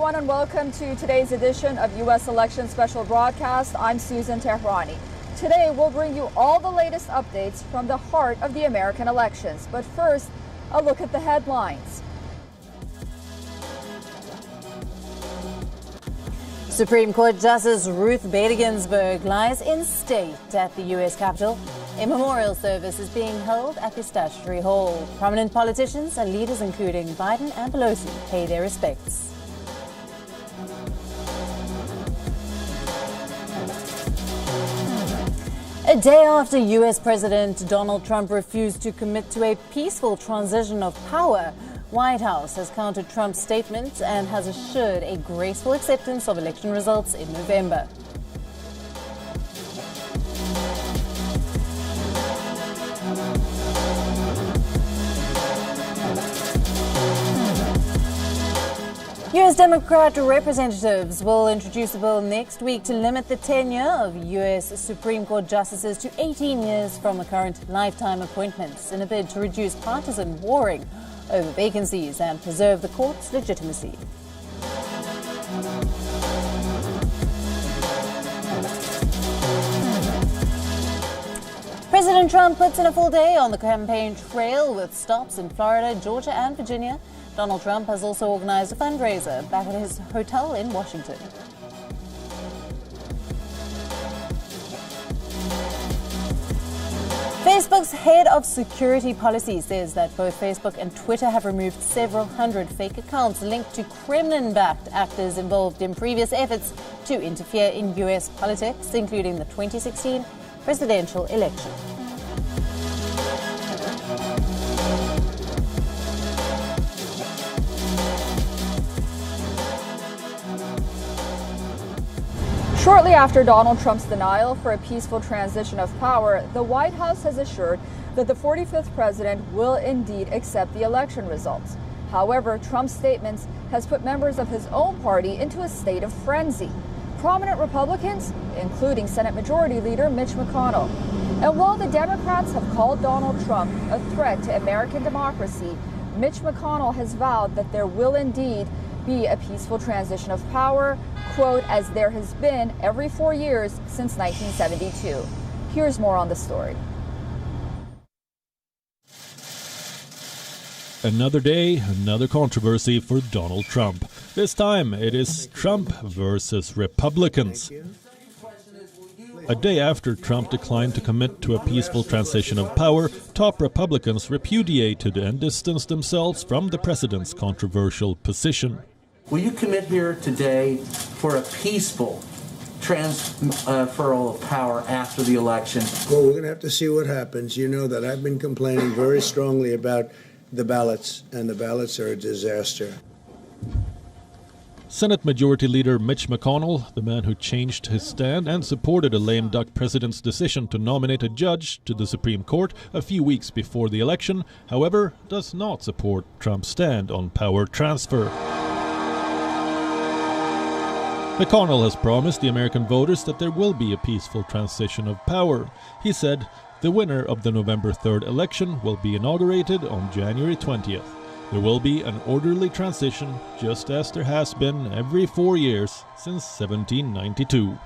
everyone, and welcome to today's edition of U.S. Election Special Broadcast. I'm Susan Tehrani. Today, we'll bring you all the latest updates from the heart of the American elections. But first, a look at the headlines. Supreme Court Justice Ruth Bader Ginsburg lies in state at the U.S. Capitol. A memorial service is being held at the Statutory Hall. Prominent politicians and leaders including Biden and Pelosi pay their respects. A day after U.S. President Donald Trump refused to commit to a peaceful transition of power, White House has countered Trump's statement and has assured a graceful acceptance of election results in November. U.S. Democrat representatives will introduce a bill next week to limit the tenure of U.S. Supreme Court justices to 18 years from the current lifetime appointments in a bid to reduce partisan warring over vacancies and preserve the court's legitimacy. President Trump puts in a full day on the campaign trail with stops in Florida, Georgia, and Virginia. Donald Trump has also organized a fundraiser back at his hotel in Washington. Facebook's head of security policy says that both Facebook and Twitter have removed several hundred fake accounts linked to Kremlin-backed actors involved in previous efforts to interfere in U.S. politics, including the 2016 presidential election. Shortly after Donald Trump's denial for a peaceful transition of power, the White House has assured that the 45th president will indeed accept the election results. However, Trump's statements has put members of his own party into a state of frenzy. Prominent Republicans, including Senate Majority Leader Mitch McConnell. And while the Democrats have called Donald Trump a threat to American democracy, Mitch McConnell has vowed that there will indeed be a peaceful transition of power, quote, as there has been every 4 years since 1972. Here's more on the story. Another day, another controversy for Donald Trump. This time it is Trump versus Republicans. A day after Trump declined to commit to a peaceful transition of power, top Republicans repudiated and distanced themselves from the president's controversial position. Will you commit here today for a peaceful transferal of power after the election? Well, we're going to have to see what happens. You know that I've been complaining very strongly about the ballots, and the ballots are a disaster. Senate Majority Leader Mitch McConnell, the man who changed his stand and supported a lame duck president's decision to nominate a judge to the Supreme Court a few weeks before the election, however, does not support Trump's stand on power transfer. McConnell has promised the American voters that there will be a peaceful transition of power. He said the winner of the November 3rd election will be inaugurated on January 20th. There will be an orderly transition, just as there has been every 4 years since 1792.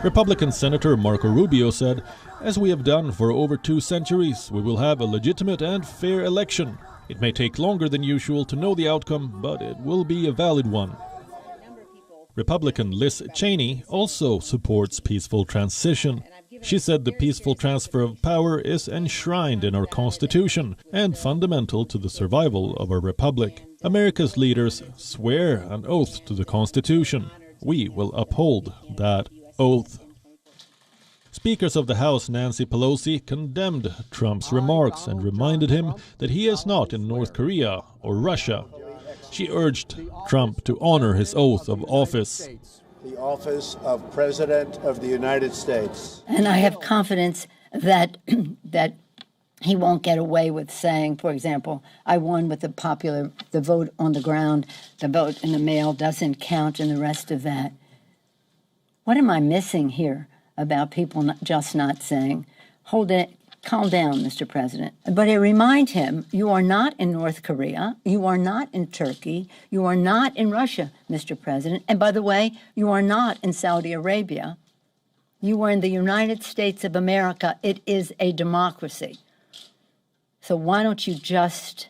Republican Senator Marco Rubio said, "As we have done for over 2 centuries, we will have a legitimate and fair election. It may take longer than usual to know the outcome, but it will be a valid one." Republican Liz Cheney also supports peaceful transition. She said the peaceful transfer of power is enshrined in our Constitution and fundamental to the survival of our republic. America's leaders swear an oath to the Constitution. We will uphold that oath. Speakers of the House Nancy Pelosi condemned Trump's remarks and reminded him that he is not in North Korea or Russia. She urged Trump to honor his oath of office. The office of President of the United States. And I have confidence that he won't get away with saying, for example, I won with the vote on the ground, the vote in the mail doesn't count, and the rest of that. What am I missing here about people just not saying, hold it, calm down, Mr. President. But I remind him, you are not in North Korea, you are not in Turkey, you are not in Russia, Mr. President. And by the way, you are not in Saudi Arabia. You are in the United States of America. It is a democracy. So why don't you just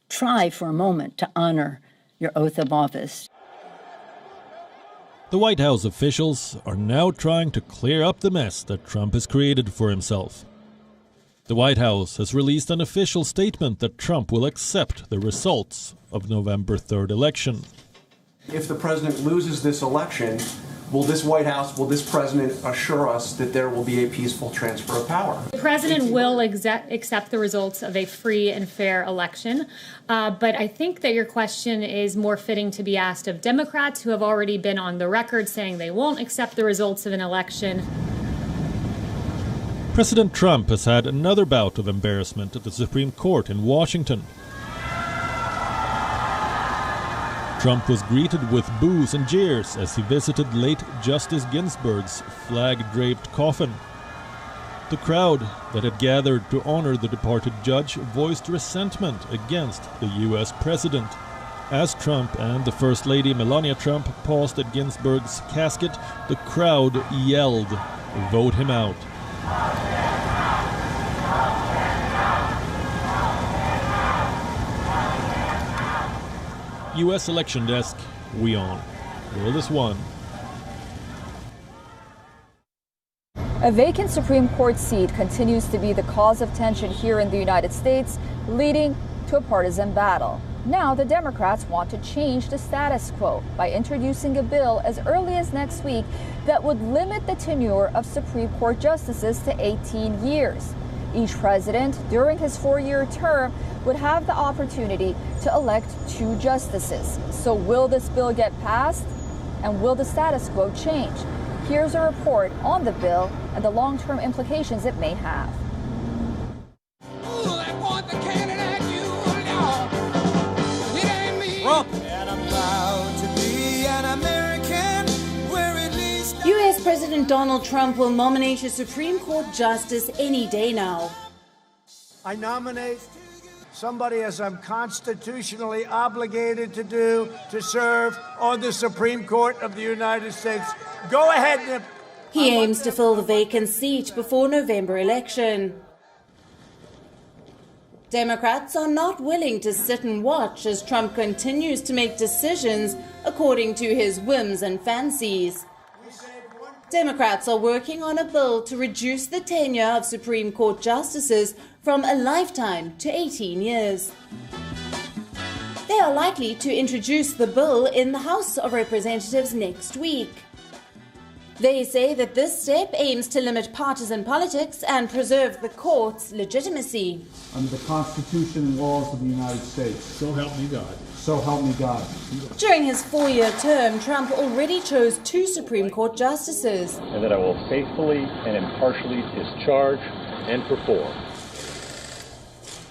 try for a moment to honor your oath of office? The White House officials are now trying to clear up the mess that Trump has created for himself. The White House has released an official statement that Trump will accept the results of November 3rd election. If the president loses this election, will this White House, will this president assure us that there will be a peaceful transfer of power? The president will accept the results of a free and fair election. But I think that your question is more fitting to be asked of Democrats who have already been on the record saying they won't accept the results of an election. President Trump has had another bout of embarrassment at the Supreme Court in Washington. Trump was greeted with boos and jeers as he visited late Justice Ginsburg's flag-draped coffin. The crowd that had gathered to honor the departed judge voiced resentment against the U.S. president. As Trump and the First Lady Melania Trump paused at Ginsburg's casket, the crowd yelled, "Vote him out." U.S. Election Desk, we on. Will this one? A vacant Supreme Court seat continues to be the cause of tension here in the United States, leading to a partisan battle. Now, the Democrats want to change the status quo by introducing a bill as early as next week that would limit the tenure of Supreme Court justices to 18 years. Each president, during his 4-year term, would have the opportunity to elect 2 justices. So will this bill get passed? And will the status quo change? Here's a report on the bill and the long-term implications it may have. U.S. President Donald Trump will nominate a Supreme Court justice any day now. I nominate somebody, as I'm constitutionally obligated to do, to serve on the Supreme Court of the United States. Go ahead. He aims to fill the vacant seat before November election. Democrats are not willing to sit and watch as Trump continues to make decisions according to his whims and fancies. Democrats are working on a bill to reduce the tenure of Supreme Court justices from a lifetime to 18 years. They are likely to introduce the bill in the House of Representatives next week. They say that this step aims to limit partisan politics and preserve the court's legitimacy. Under the Constitution and laws of the United States. So help me God. So help me God. During his 4-year term, Trump already chose 2 Supreme Court justices. And that I will faithfully and impartially discharge and perform.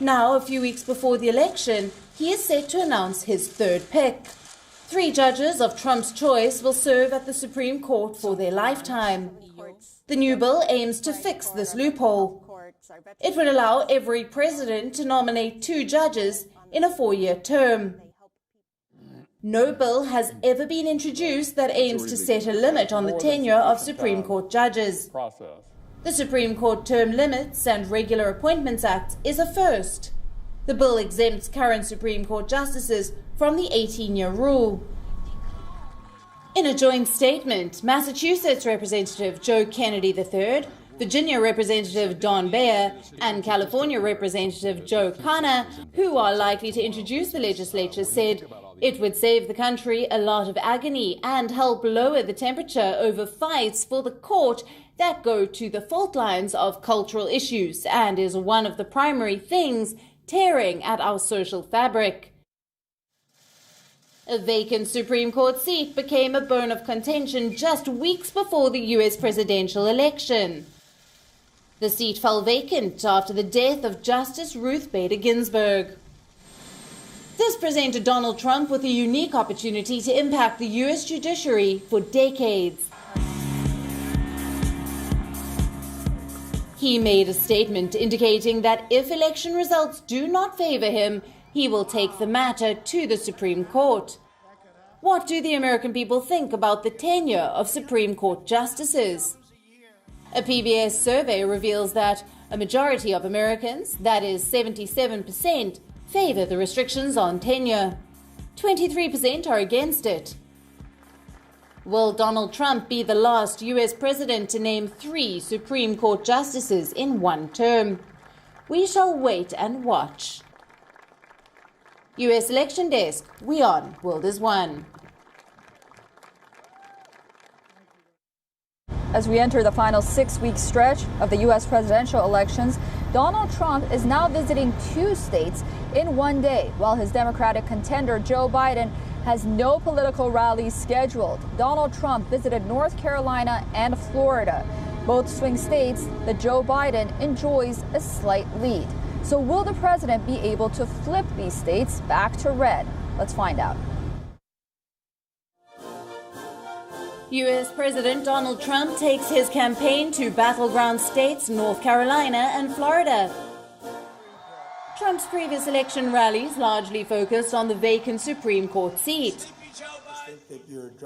Now, a few weeks before the election, he is set to announce his 3rd pick. 3 judges of Trump's choice will serve at the Supreme Court for their lifetime. The new bill aims to fix this loophole. It would allow every president to nominate 2 judges in a 4-year term. No bill has ever been introduced that aims to set a limit on the tenure of Supreme Court judges. The Supreme Court Term Limits and Regular Appointments Act is a first. The bill exempts current Supreme Court justices from the 18-year rule. In a joint statement, Massachusetts Representative Joe Kennedy III, Virginia Representative Don Beyer, and California Representative Joe Kana, who are likely to introduce the legislature, said it would save the country a lot of agony and help lower the temperature over fights for the court that go to the fault lines of cultural issues and is one of the primary things tearing at our social fabric. A vacant Supreme Court seat became a bone of contention just weeks before the U.S. presidential election. The seat fell vacant after the death of Justice Ruth Bader Ginsburg. This presented Donald Trump with a unique opportunity to impact the U.S. judiciary for decades. He made a statement indicating that if election results do not favor him, he will take the matter to the Supreme Court. What do the American people think about the tenure of Supreme Court justices? A PBS survey reveals that a majority of Americans, that is 77%, favor the restrictions on tenure. 23% are against it. Will Donald Trump be the last U.S. president to name 3 Supreme Court justices in one term? We shall wait and watch. U.S. Election Desk, we on World is One. As we enter the final 6-week stretch of the U.S. presidential elections, Donald Trump is now visiting 2 states in one day, while his Democratic contender Joe Biden has no political rallies scheduled. Donald Trump visited North Carolina and Florida, both swing states that Joe Biden enjoys a slight lead. So will the president be able to flip these states back to red? Let's find out. U.S. President Donald Trump takes his campaign to battleground states North Carolina and Florida. Trump's previous election rallies largely focused on the vacant Supreme Court seat.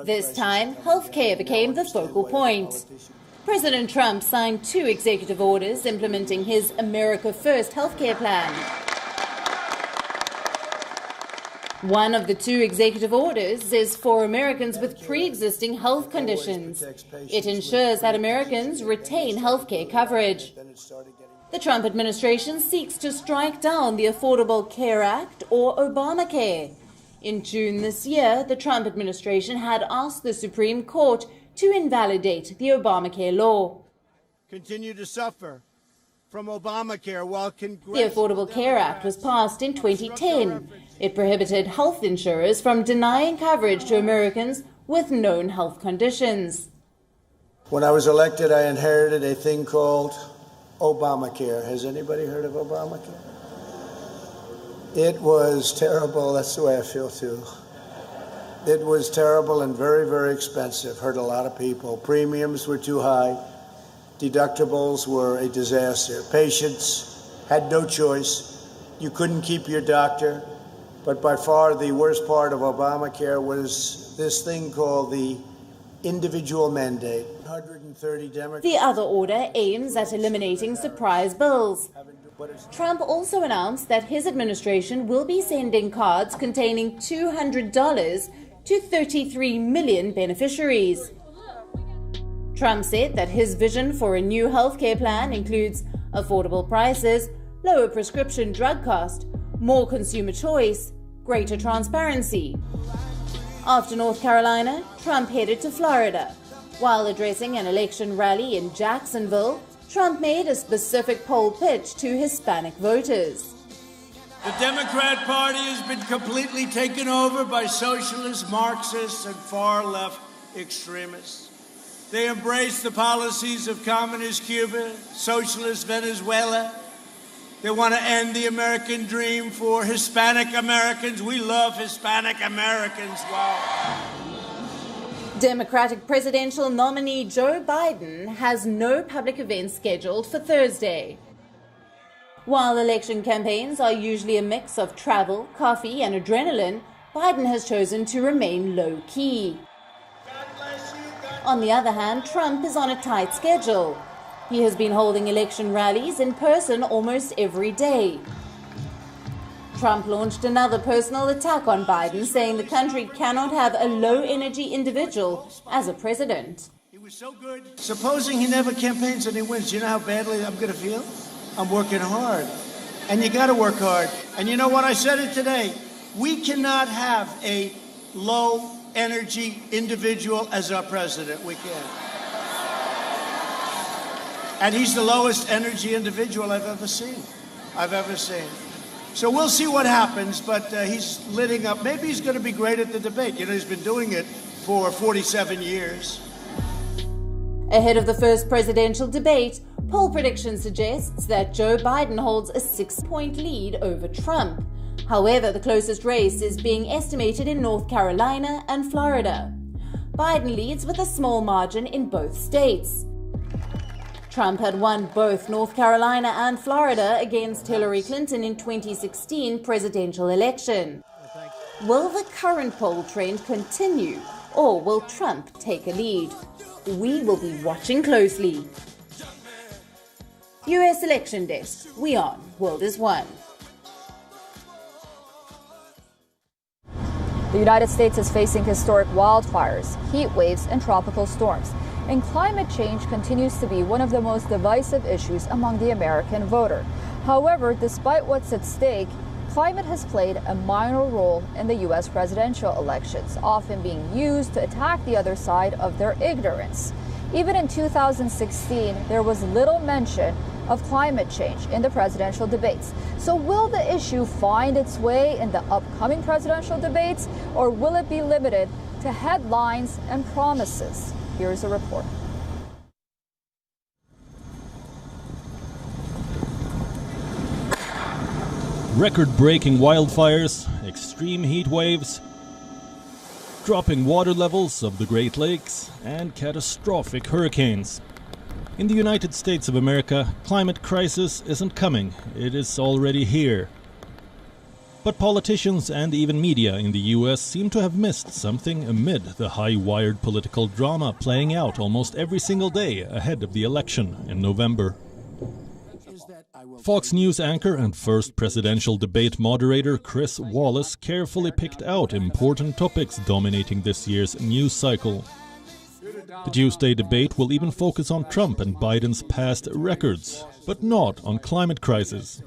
This time, healthcare became the focal point. President Trump signed 2 executive orders implementing his America First healthcare plan. One of the 2 executive orders is for Americans with pre-existing health conditions. It ensures that Americans retain healthcare coverage. The Trump administration seeks to strike down the Affordable Care Act, or Obamacare. In June this year, the Trump administration had asked the Supreme Court to invalidate the Obamacare law. Continue to suffer from Obamacare while The Affordable Care Act was passed in 2010. It prohibited health insurers from denying coverage to Americans with known health conditions. When I was elected, I inherited a thing called Obamacare. Has anybody heard of Obamacare? It was terrible. That's the way I feel, too. It was terrible and very, very expensive. Hurt a lot of people. Premiums were too high. Deductibles were a disaster. Patients had no choice. You couldn't keep your doctor. But by far the worst part of Obamacare was this thing called the individual mandate. 130 Democrats. The other order aims at eliminating surprise bills. Trump also announced that his administration will be sending cards containing $200 to 33 million beneficiaries. Trump said that his vision for a new healthcare plan includes affordable prices, lower prescription drug cost, more consumer choice, greater transparency. After North Carolina, Trump headed to Florida. While addressing an election rally in Jacksonville, Trump made a specific poll pitch to Hispanic voters. The Democrat Party has been completely taken over by socialists, Marxists, and far-left extremists. They embrace the policies of communist Cuba, socialist Venezuela. They want to end the American dream for Hispanic Americans. We love Hispanic Americans. Wow. Democratic presidential nominee Joe Biden has no public events scheduled for Thursday. While election campaigns are usually a mix of travel, coffee, and adrenaline, Biden has chosen to remain low-key. On the other hand, Trump is on a tight schedule. He has been holding election rallies in person almost every day. Trump launched another personal attack on Biden, saying the country cannot have a low-energy individual as a president. He was so good. Supposing he never campaigns and he wins, you know how badly I'm going to feel? I'm working hard. And you got to work hard. And you know what? I said it today. We cannot have a low-energy individual as our president. We can't. And he's the lowest energy individual I've ever seen. So we'll see what happens, but he's lighting up. Maybe he's going to be great at the debate. You know, he's been doing it for 47 years. Ahead of the first presidential debate, poll prediction suggests that Joe Biden holds a 6-point lead over Trump. However, the closest race is being estimated in North Carolina and Florida. Biden leads with a small margin in both states. Trump had won both North Carolina and Florida against Hillary Clinton in 2016 presidential election. Will the current poll trend continue, or will Trump take a lead? We will be watching closely. US Election Desk, We On, World is One. The United States is facing historic wildfires, heat waves, and tropical storms. And climate change continues to be one of the most divisive issues among the American voter. However, despite what's at stake, climate has played a minor role in the U.S. presidential elections, often being used to attack the other side of their ignorance. Even in 2016, there was little mention of climate change in the presidential debates. So will the issue find its way in the upcoming presidential debates, or will it be limited to headlines and promises? Here's a report. Record-breaking wildfires, extreme heat waves, dropping water levels of the Great Lakes, and catastrophic hurricanes. In the United States of America, climate crisis isn't coming, it is already here. But politicians and even media in the US seem to have missed something amid the high-wired political drama playing out almost every single day ahead of the election in November. Fox News anchor and first presidential debate moderator Chris Wallace carefully picked out important topics dominating this year's news cycle. The Tuesday debate will even focus on Trump and Biden's past records, but not on climate crisis.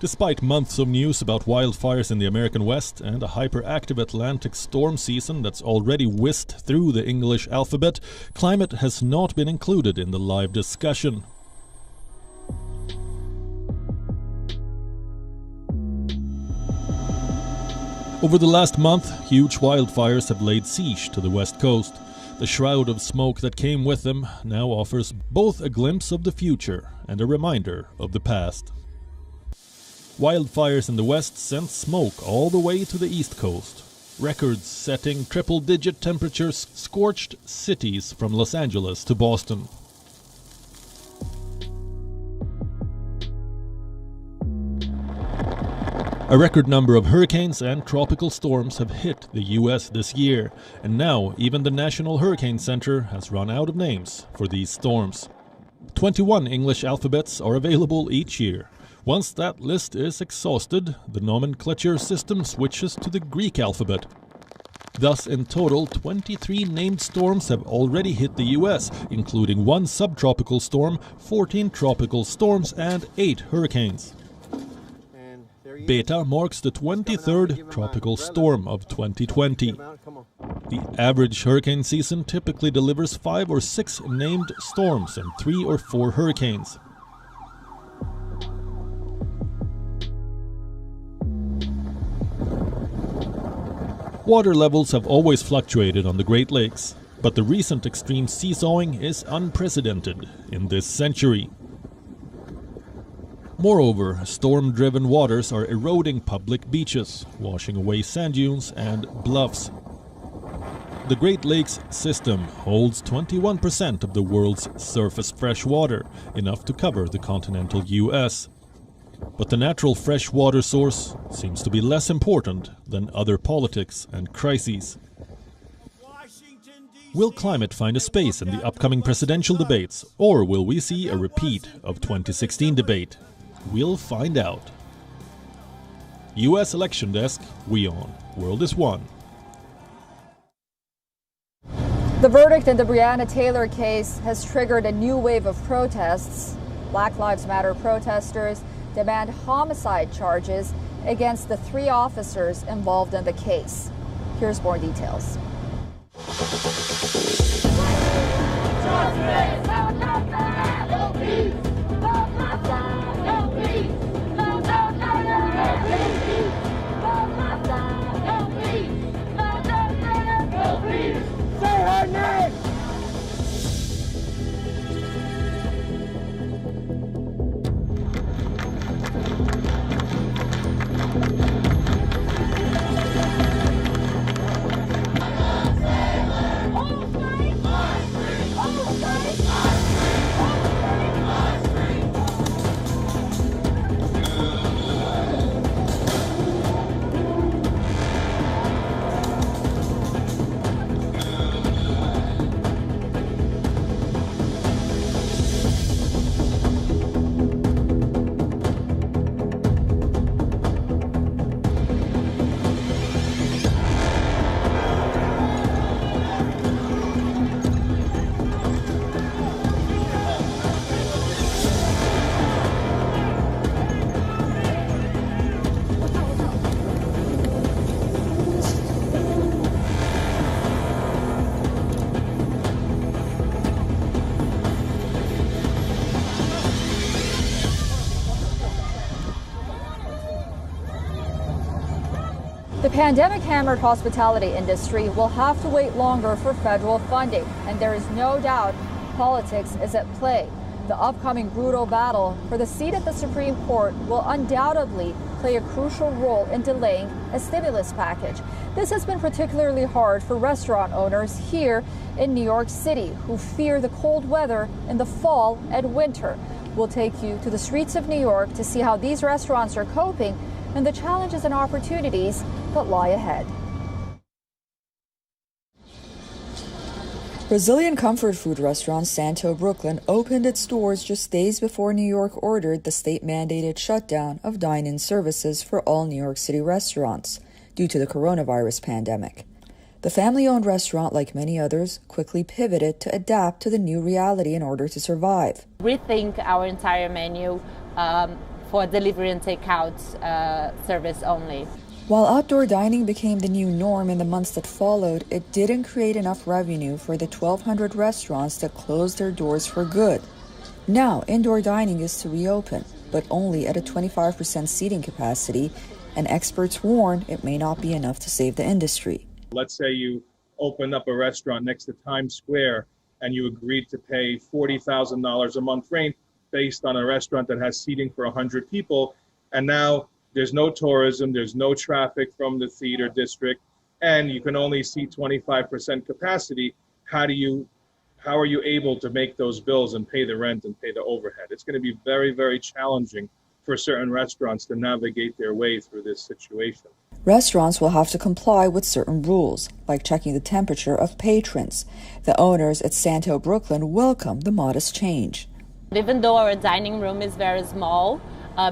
Despite months of news about wildfires in the American West and a hyperactive Atlantic storm season that's already whisked through the English alphabet, climate has not been included in the live discussion. Over the last month, huge wildfires have laid siege to the West Coast. The shroud of smoke that came with them now offers both a glimpse of the future and a reminder of the past. Wildfires in the West sent smoke all the way to the East Coast. Records-setting triple-digit temperatures scorched cities from Los Angeles to Boston. A record number of hurricanes and tropical storms have hit the U.S. this year, and now even the National Hurricane Center has run out of names for these storms. 21 English alphabets are available each year. Once that list is exhausted, the nomenclature system switches to the Greek alphabet. Thus, in total, 23 named storms have already hit the U.S., including 1 subtropical storm, 14 tropical storms, and 8 hurricanes. Beta marks the 23rd tropical storm of 2020. The average hurricane season typically delivers 5 or 6 named storms and 3 or 4 hurricanes. Water levels have always fluctuated on the Great Lakes, but the recent extreme seesawing is unprecedented in this century. Moreover, storm-driven waters are eroding public beaches, washing away sand dunes and bluffs. The Great Lakes system holds 21% of the world's surface fresh water, enough to cover the continental U.S. But the natural fresh water source seems to be less important than other politics and crises. Will climate find a space in the upcoming presidential debates, or will we see a repeat of 2016 debate? We'll find out. U.S. Election Desk, We On, World is One. The verdict in the Breonna Taylor case has triggered a new wave of protests. Black Lives Matter protesters demand homicide charges against the 3 officers involved in the case. Here's more details. pandemic-hammered hospitality industry will have to wait longer for federal funding, and there is no doubt politics is at play. The upcoming brutal battle for the seat at the Supreme Court will undoubtedly play a crucial role in delaying a stimulus package. This has been particularly hard for restaurant owners here in New York City, who fear the cold weather in the fall and winter. We'll take you to the streets of New York to see how these restaurants are coping and the challenges and opportunities that lie ahead. Brazilian comfort food restaurant Santo Brooklyn opened its doors just days before New York ordered the state-mandated shutdown of dine-in services for all New York City restaurants due to the coronavirus pandemic. The family-owned restaurant, like many others, quickly pivoted to adapt to the new reality in order to survive. Rethink our entire menu for delivery and takeout service only. While outdoor dining became the new norm in the months that followed, it didn't create enough revenue for the 1,200 restaurants that closed their doors for good. Now, indoor dining is to reopen, but only at a 25% seating capacity, and experts warn it may not be enough to save the industry. Let's say you open up a restaurant next to Times Square and you agreed to pay $40,000 a month rent based on a restaurant that has seating for 100 people, and now there's no tourism, there's no traffic from the theater district, and you can only seat 25% capacity. How are you able to make those bills and pay the rent and pay the overhead? It's going to be very, very challenging for certain restaurants to navigate their way through this situation. Restaurants will have to comply with certain rules, like checking the temperature of patrons. The owners at Santo Brooklyn welcome the modest change. Even though our dining room is very small,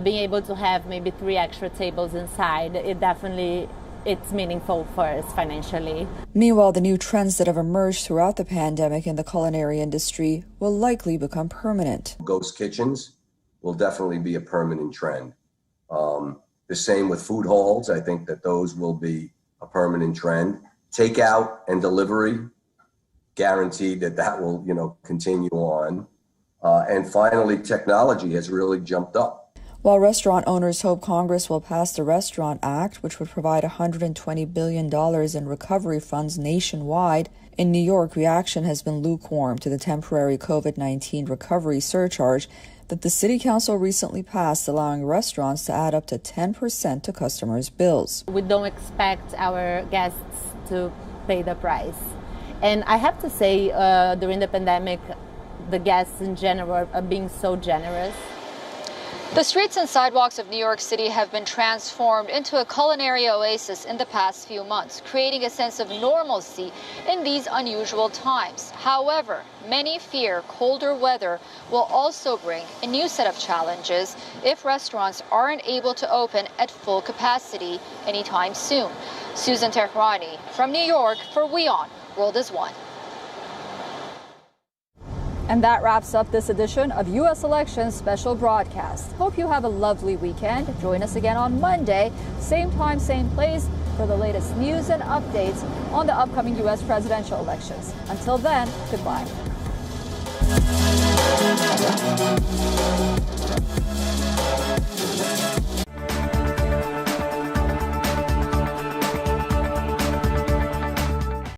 being able to have maybe 3 extra tables inside, it's meaningful for us financially. Meanwhile, the new trends that have emerged throughout the pandemic in the culinary industry will likely become permanent. Ghost kitchens will definitely be a permanent trend. The same with food halls. I think that those will be a permanent trend. Takeout and delivery, guaranteed that will, continue on. And finally, technology has really jumped up. While restaurant owners hope Congress will pass the Restaurant Act, which would provide $120 billion in recovery funds nationwide, in New York, reaction has been lukewarm to the temporary COVID-19 recovery surcharge that the City Council recently passed, allowing restaurants to add up to 10% to customers' bills. We don't expect our guests to pay the price. And I have to say, during the pandemic, the guests in general are being so generous. The streets and sidewalks of New York City have been transformed into a culinary oasis in the past few months, creating a sense of normalcy in these unusual times. However, many fear colder weather will also bring a new set of challenges if restaurants aren't able to open at full capacity anytime soon. Susan Tehrani from New York for WION, World is One. And that wraps up this edition of U.S. Elections Special Broadcast. Hope you have a lovely weekend. Join us again on Monday, same time, same place, for the latest news and updates on the upcoming U.S. presidential elections. Until then, goodbye.